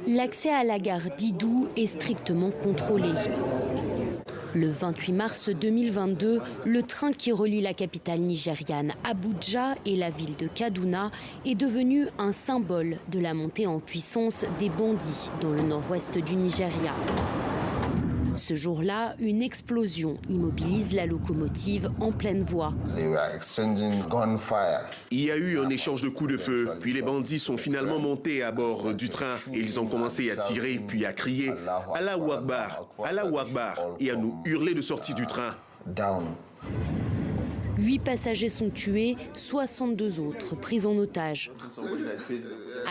L'accès à la gare d'Idou est strictement contrôlé. Le 28 mars 2022, le train qui relie la capitale nigériane Abuja et la ville de Kaduna est devenu un symbole de la montée en puissance des bandits dans le nord-ouest du Nigeria. Ce jour-là, une explosion immobilise la locomotive en pleine voie. Il y a eu un échange de coups de feu, puis les bandits sont finalement montés à bord du train et ils ont commencé à tirer puis à crier « Allahu Akbar, Allahu Akbar » et à nous hurler de sortir du train. 8 passagers sont tués, 62 autres pris en otage.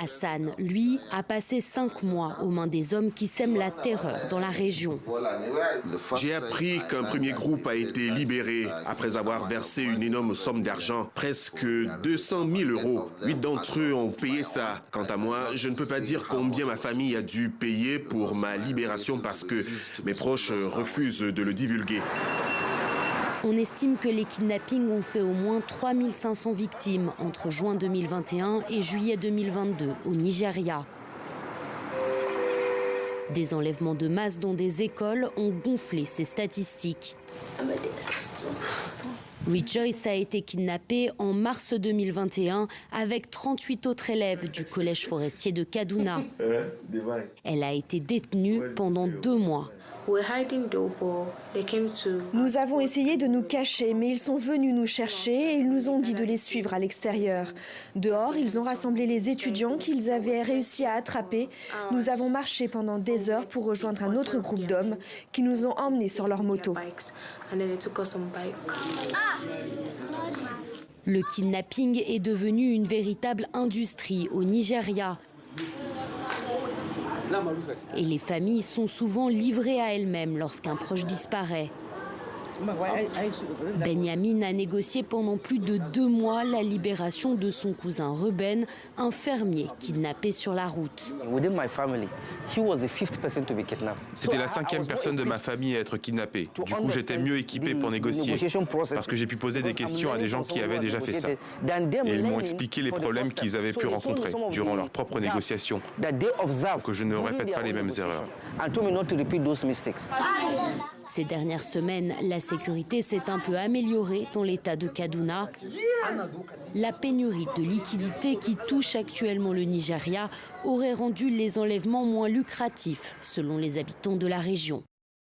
Hassan, lui, a passé 5 mois aux mains des hommes qui sèment la terreur dans la région. J'ai appris qu'un premier groupe a été libéré après avoir versé une énorme somme d'argent, presque 200 000 €. 8 d'entre eux ont payé ça. Quant à moi, je ne peux pas dire combien ma famille a dû payer pour ma libération parce que mes proches refusent de le divulguer. On estime que les kidnappings ont fait au moins 3500 victimes entre juin 2021 et juillet 2022 au Nigeria. Des enlèvements de masse dans des écoles ont gonflé ces statistiques. Rejoice a été kidnappée en mars 2021 avec 38 autres élèves du collège forestier de Kaduna. Elle a été détenue pendant 2 mois. Nous avons essayé de nous cacher, mais ils sont venus nous chercher et ils nous ont dit de les suivre à l'extérieur. Dehors, ils ont rassemblé les étudiants qu'ils avaient réussi à attraper. Nous avons marché pendant des heures pour rejoindre un autre groupe d'hommes qui nous ont emmenés sur leur moto. Le kidnapping est devenu une véritable industrie au Nigeria. Et les familles sont souvent livrées à elles-mêmes lorsqu'un proche disparaît. Benjamin a négocié pendant plus de 2 mois la libération de son cousin Reuben, un fermier kidnappé sur la route. C'était la 5e personne de ma famille à être kidnappée. Du coup, j'étais mieux équipé pour négocier, parce que j'ai pu poser des questions à des gens qui avaient déjà fait ça. Et ils m'ont expliqué les problèmes qu'ils avaient pu rencontrer durant leurs propres négociations, pour que je ne répète pas les mêmes erreurs. Ces dernières semaines, la sécurité s'est un peu améliorée dans l'état de Kaduna. La pénurie de liquidités qui touche actuellement le Nigeria aurait rendu les enlèvements moins lucratifs, selon les habitants de la région.